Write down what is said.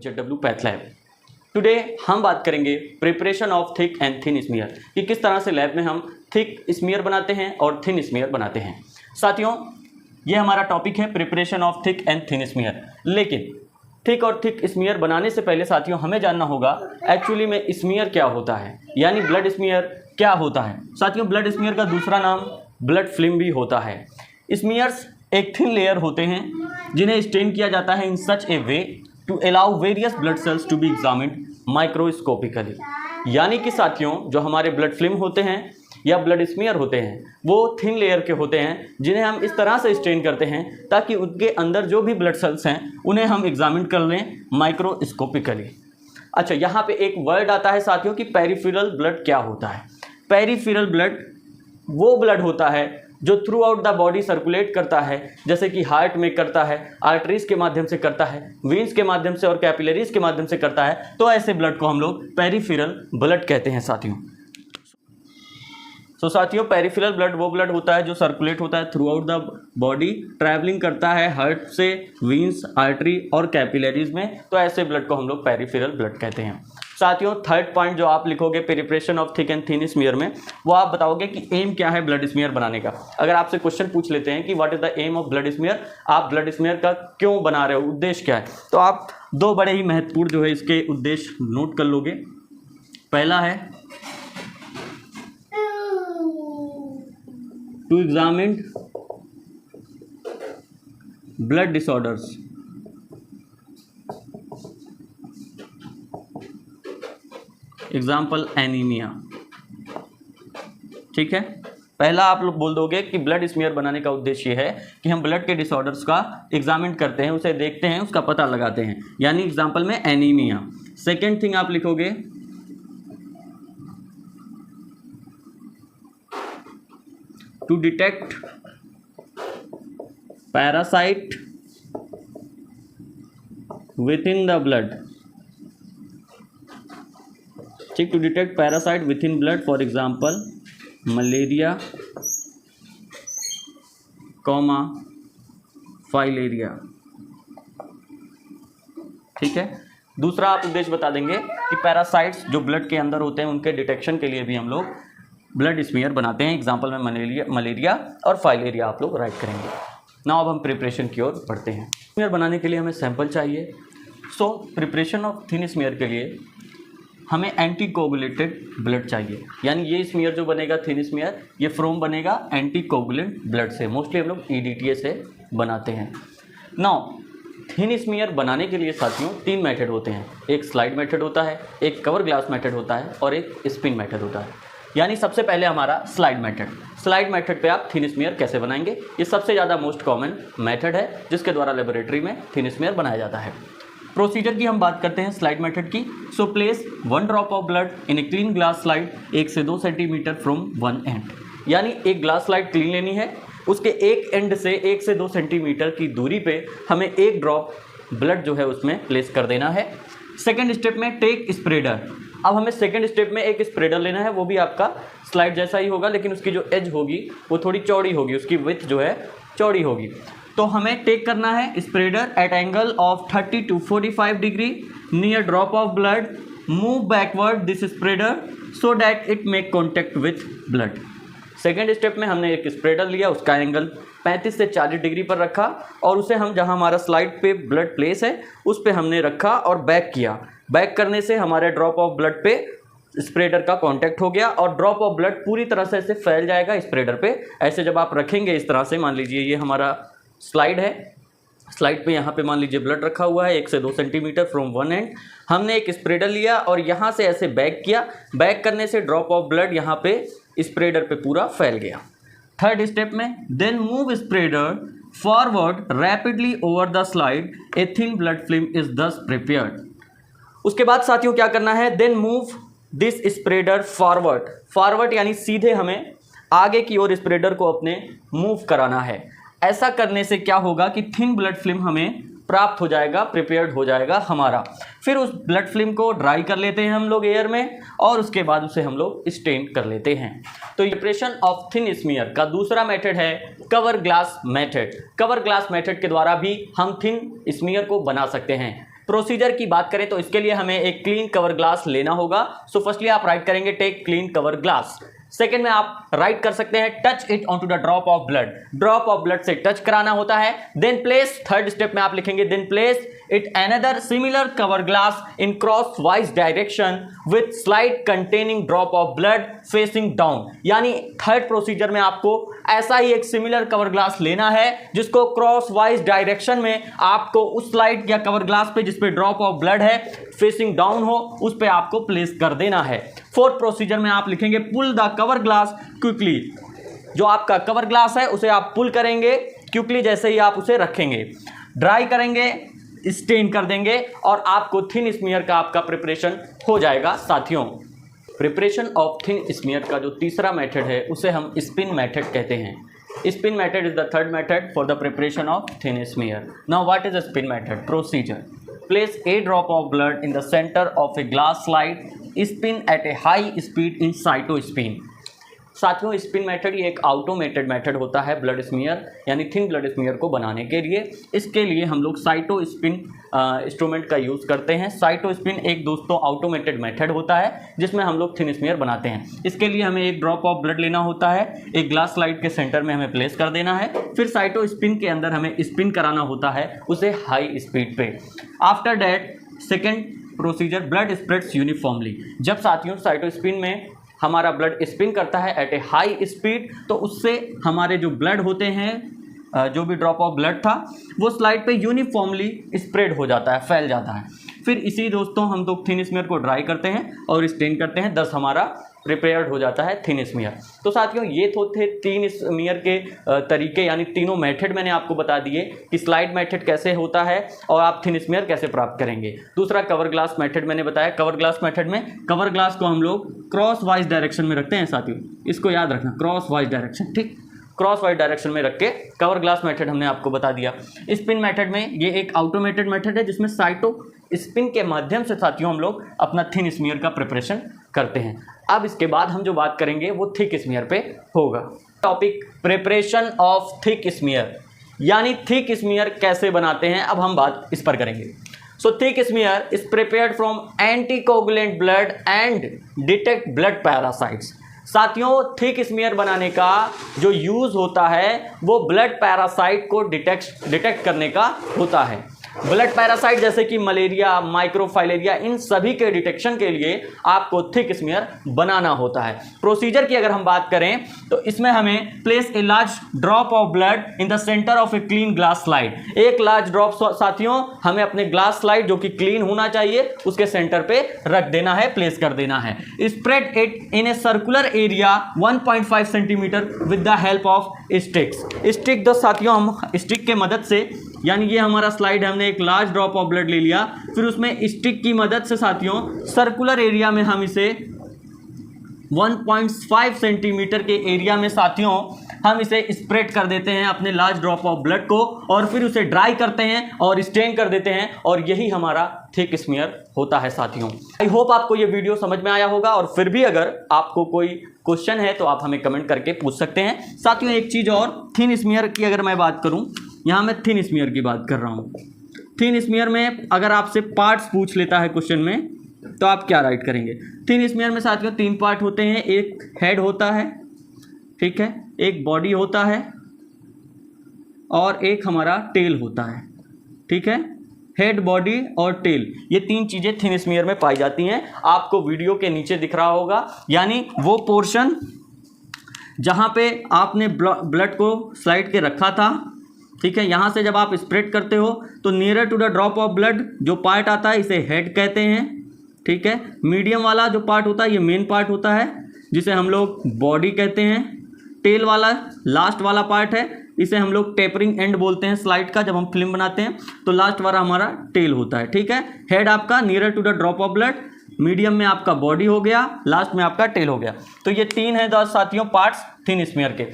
जेडडब्ल्यू path lab. Today हम बात करेंगे preparation of thick and thin smear कि किस तरह से लैब में हम थिक स्मीयर बनाते हैं और थिन स्मीयर बनाते हैं। साथियों, ये हमारा टॉपिक है preparation of thick and thin smear. लेकिन थिक और थिक स्मीयर बनाने से पहले साथियों हमें जानना होगा एक्चुअली में स्मीयर क्या होता है, यानी ब्लड स्मीयर क्या होता है। साथियों, ब्लड स्मीयर का दूसरा नाम ब्लड फिल्म भी होता है। स्मीयर्स एक थिन लेयर होते हैं जिन्हें स्टेन किया जाता है in such a way to allow various blood cells to be examined microscopically. यानी कि साथियों, जो हमारे ब्लड फिल्म होते हैं या ब्लड स्मीयर होते हैं वो थिन लेयर के होते हैं जिन्हें हम इस तरह से स्टेन करते हैं ताकि उनके अंदर जो भी ब्लड सेल्स हैं उन्हें हम एग्जामिन कर लें माइक्रोस्कोपिकली। अच्छा, यहाँ पे एक वर्ड आता है साथियों कि पेरिफेरल ब्लड क्या होता है। पेरिफेरल ब्लड वो ब्लड होता है जो through out the body circulate करता है, जैसे कि हार्ट में करता है, आर्टरीज के माध्यम से करता है, वेन्स के माध्यम से और कैपिलरीज के माध्यम से करता है। तो ऐसे ब्लड को हम लोग पेरिफेरल ब्लड कहते हैं साथियों। तो साथियों, पेरिफेरल ब्लड वो ब्लड होता है जो सर्कुलेट होता है through out the body, travelling करता है हार्ट से वेन्स, आर्टरी और कैपिलरीज में। तो ऐसे ब्लड को हम लोग पेरिफेरल ब्लड कहते हैं। साथियों, थर्ड पॉइंट जो आप लिखोगे preparation of thick and thin smear में, वो आप बताओगे कि एम क्या है ब्लड स्मीयर बनाने का। अगर आपसे क्वेश्चन पूछ लेते हैं कि what is the aim of blood smear, आप ब्लड स्मीयर का क्यों बना रहे हो, उद्देश्य क्या है, तो आप दो बड़े ही महत्वपूर्ण जो है इसके उद्देश्य नोट कर लोगे। पहला है to examine blood disorders, example anaemia. ठीक है, पहला आप लोग बोल दोगे कि ब्लड स्मीयर बनाने का उद्देश्य है कि हम ब्लड के डिसऑर्डर्स का एग्जामिन करते हैं, उसे देखते हैं, उसका पता लगाते हैं, यानी एग्जाम्पल में एनीमिया। सेकेंड थिंग आप लिखोगे to detect parasite with in the blood. ठीक, to detect parasite with in blood, for example malaria comma filaria. ठीक है, दूसरा आप उद्देश्य बता देंगे कि पैरासाइट्स जो ब्लड के अंदर होते हैं उनके डिटेक्शन के लिए भी हम लोग ब्लड स्मीयर बनाते हैं, एग्जाम्पल में मलेरिया और फाइलेरिया आप लोग राइट करेंगे। नाउ अब हम प्रिपरेशन की ओर बढ़ते हैं। स्मीयर बनाने के लिए हमें सैंपल चाहिए। So preparation of thin smear के लिए हमें एंटी कोगुलेटेड ब्लड चाहिए, यानी ये स्मीयर जो बनेगा थिन स्मीयर, ये फ्रोम बनेगा एंटी कोगुलेंट ब्लड से। मोस्टली हम लोग EDTA से बनाते हैं। नाउ थिन स्मीयर बनाने के लिए साथियों तीन मेथड होते हैं, एक स्लाइड मेथड होता है, एक कवर ग्लास मेथड होता है और एक स्पिन मेथड होता है। यानी सबसे पहले हमारा स्लाइड मेथड। स्लाइड मेथड पे आप थिन स्मीयर कैसे बनाएंगे, ये सबसे ज़्यादा मोस्ट कॉमन मेथड है जिसके द्वारा लेबोरेटरी में थिन स्मीयर बनाया जाता है। प्रोसीजर की हम बात करते हैं स्लाइड मेथड की। So place 1 drop of blood in a clean glass slide 1 से 2 सेंटीमीटर फ्रॉम वन एंड, यानी एक ग्लास स्लाइड क्लीन लेनी है, उसके एक एंड से 1 से 2 सेंटीमीटर की दूरी पे हमें एक ड्रॉप ब्लड जो है उसमें प्लेस कर देना है। सेकेंड स्टेप में टेक स्प्रेडर। अब हमें सेकेंड स्टेप में एक स्प्रेडर लेना है, वो भी आपका स्लाइड जैसा ही होगा लेकिन उसकी जो एज होगी वो थोड़ी चौड़ी होगी, उसकी विड्थ जो है चौड़ी होगी। तो हमें टेक करना है spreader at angle of 30 to 45 degree near drop of blood, move backward this spreader so that it make contact with blood. Second step में हमने एक स्प्रेडर लिया, उसका एंगल 35 से 40 डिग्री पर रखा और उसे हम जहां हमारा स्लाइड पे ब्लड प्लेस है उस पे हमने रखा और बैक किया। बैक करने से हमारे ड्रॉप ऑफ ब्लड पे स्प्रेडर का कांटेक्ट हो गया और ड्रॉप ऑफ ब्लड पूरी तरह से ऐसे फैल जाएगा स्प्रेडर पे। ऐसे जब आप रखेंगे इस तरह से, मान लीजिए ये हमारा स्लाइड है, स्लाइड पे यहाँ पे मान लीजिए ब्लड रखा हुआ है 1 से 2 सेंटीमीटर फ्रॉम वन एंड, हमने एक स्प्रेडर लिया और यहाँ से ऐसे बैक किया। बैक करने से ड्रॉप ऑफ ब्लड यहाँ पे स्प्रेडर पे पूरा फैल गया। थर्ड स्टेप में then move spreader forward rapidly over the slide, a thin blood film is thus prepared. उसके बाद साथियों क्या करना है, then move this spreader forward. Forward यानी सीधे हमें आगे की ओर स्प्रेडर को अपने मूव कराना है। ऐसा करने से क्या होगा कि थिन ब्लड फिल्म हमें प्राप्त हो जाएगा, प्रिपेयर्ड हो जाएगा हमारा। फिर उस ब्लड फिल्म को ड्राई कर लेते हैं हम लोग एयर में और उसके बाद उसे हम लोग स्टेन कर लेते हैं। तो प्रिपरेशन ऑफ थिन स्मीयर का दूसरा मेथड है cover glass method. Cover glass method के द्वारा भी हम थिन स्मीयर को बना सकते हैं। प्रोसीजर की बात करें तो इसके लिए हमें एक क्लीन कवर ग्लास लेना होगा। सो फर्स्टली आप राइट करेंगे take clean cover glass. Second में आप राइट कर सकते हैं touch it on to the drop of blood, drop of blood से टच कराना होता है। देन प्लेस, थर्ड स्टेप में आप लिखेंगे then place it another similar cover glass in crosswise direction with slide containing drop of blood facing down. यानी third procedure में आपको ऐसा ही एक सिमिलर कवर ग्लास लेना है जिसको क्रॉस वाइज डायरेक्शन में आपको उस स्लाइड या कवर ग्लास पे जिसपे ड्रॉप ऑफ ब्लड है फेसिंग डाउन हो उस पे आपको प्लेस कर देना है। फोर्थ प्रोसीजर में आप लिखेंगे pull the cover glass quickly. जो आपका कवर ग्लास है उसे आप पुल करेंगे क्विकली, जैसे ही आप उसे रखेंगे, ड्राई करेंगे, स्टेन कर देंगे और आपको थिन स्मीयर का आपका प्रिपरेशन हो जाएगा। साथियों, प्रिपरेशन ऑफ थिन स्मीयर का जो तीसरा मेथड है उसे हम स्पिन मेथड कहते हैं। Spin method is the third method for the preparation of thin smear. Now what is a spin method? Procedure: place a drop of blood in the center of a glass slide, spin at a high speed in cytospin। साथियों, spin method ये एक automated method होता है blood smear यानी thin blood smear को बनाने के लिए। इसके लिए हम लोग साइटोस्पिन इंस्ट्रूमेंट का यूज़ करते हैं। साइटोस्पिन एक दोस्तों ऑटोमेटेड मेथड होता है जिसमें हम लोग थिन स्मीयर बनाते हैं। इसके लिए हमें एक ड्रॉप ऑफ ब्लड लेना होता है, एक ग्लास स्लाइड के सेंटर में हमें प्लेस कर देना है, फिर साइटोस्पिन के अंदर हमें स्पिन कराना होता है उसे हाई स्पीड पे। After that second procedure blood spreads uniformly. जब साथियों साइटोस्पिन में हमारा ब्लड स्पिन करता है एट ए हाई स्पीड तो उससे हमारे जो ब्लड होते हैं, जो भी ड्रॉप ऑफ ब्लड था वो स्लाइड पे यूनिफॉर्मली स्प्रेड हो जाता है, फैल जाता है। फिर इसी दोस्तों हम लोग थिन स्मीयर को ड्राई करते हैं और स्टेन करते हैं, थस हमारा प्रिपेयर्ड हो जाता है थिन स्मीयर। तो साथियों ये तो थे तीन स्मीयर के तरीके यानी तीनों मेथड मैंने आपको बता दिए कि स्लाइड मेथड कैसे होता है और आप थिन स्मीयर कैसे प्राप्त करेंगे। दूसरा कवर ग्लास मेथड मैंने बताया। कवर ग्लास मेथड में कवर ग्लास को हम लोग क्रॉस वाइज डायरेक्शन में रखते हैं साथियों, इसको याद रखना, क्रॉस वाइज डायरेक्शन, ठीक, क्रॉस वाइज डायरेक्शन में रख के कवर ग्लास मेथड हमने आपको बता दिया। स्पिन मेथड में ये एक ऑटोमेटेड मेथड है जिसमें साइटो स्पिन के माध्यम से साथियों हम लोग अपना थिन स्मीयर का प्रिपरेशन करते हैं। अब इसके बाद हम जो बात करेंगे वो थिक स्मीयर पे होगा। Topic preparation of thick smear यानी थिक स्मीयर कैसे बनाते हैं, अब हम बात इस पर करेंगे। So thick smear is prepared from anticoagulant blood and detect blood parasites. साथियों थिक स्मीयर बनाने का जो यूज़ होता है वो ब्लड पैरासाइट को डिटेक्ट करने का होता है। ब्लड पैरासाइट जैसे कि मलेरिया, माइक्रोफाइलेरिया, इन सभी के डिटेक्शन के लिए आपको थिक स्मीयर बनाना होता है। प्रोसीजर की अगर हम बात करें तो इसमें हमें place a large drop of blood in the centre of a clean glass slide. एक लार्ज ड्रॉप साथियों हमें अपने ग्लास स्लाइड जो कि क्लीन होना चाहिए उसके सेंटर पे रख देना है, प्लेस कर देना है। Spread it in a circular area 1.5 centimetre with the help of sticks. Stick दो साथियों हम स्टिक के मदद से, यानी ये हमारा स्लाइड है, हमने एक लार्ज ड्रॉप ऑफ ब्लड ले लिया, फिर उसमें स्टिक की मदद से साथियों सर्कुलर एरिया में हम इसे 1.5 सेंटीमीटर के एरिया में साथियों हम इसे स्प्रेड कर देते हैं अपने लार्ज ड्रॉप ऑफ ब्लड को और फिर उसे ड्राई करते हैं और स्टेन कर देते हैं और यही हमारा थिक स्मीयर होता है साथियों। आई होप आपको ये वीडियो समझ में आया होगा और फिर भी अगर आपको कोई क्वेश्चन है तो आप हमें कमेंट करके पूछ सकते हैं। साथियों एक चीज़ और, थिन स्मीयर की अगर मैं बात करूं, यहाँ मैं थिन स्मीयर की बात कर रहा हूँ। थिन स्मीयर में अगर आपसे पार्ट्स पूछ लेता है क्वेश्चन में तो आप क्या राइट करेंगे? थिन स्मीयर में साथियों 3 पार्ट होते हैं, एक हेड होता है, ठीक है, एक बॉडी होता है और एक हमारा टेल होता है, ठीक है। हेड, बॉडी और टेल, ये 3 चीज़ें थिन स्मीयर में पाई जाती हैं। आपको वीडियो के नीचे दिख रहा होगा, यानी वो पोर्शन जहाँ पे आपने ब्लड को स्लाइड के रखा था, ठीक है, यहाँ से जब आप स्प्रेड करते हो तो nearer to the drop of blood जो पार्ट आता है इसे हेड कहते हैं, ठीक है। मीडियम वाला जो पार्ट होता है ये मेन पार्ट होता है जिसे हम लोग बॉडी कहते हैं। टेल वाला लास्ट वाला पार्ट है, इसे हम लोग टेपरिंग एंड बोलते हैं स्लाइड का। जब हम फिल्म बनाते हैं तो लास्ट वाला हमारा टेल होता है, ठीक है। हेड आपका nearer to the drop of blood, medium में आपका बॉडी हो गया, लास्ट में आपका टेल हो गया। तो ये 3 हैं साथियों पार्ट्स थिन स्मीयर के।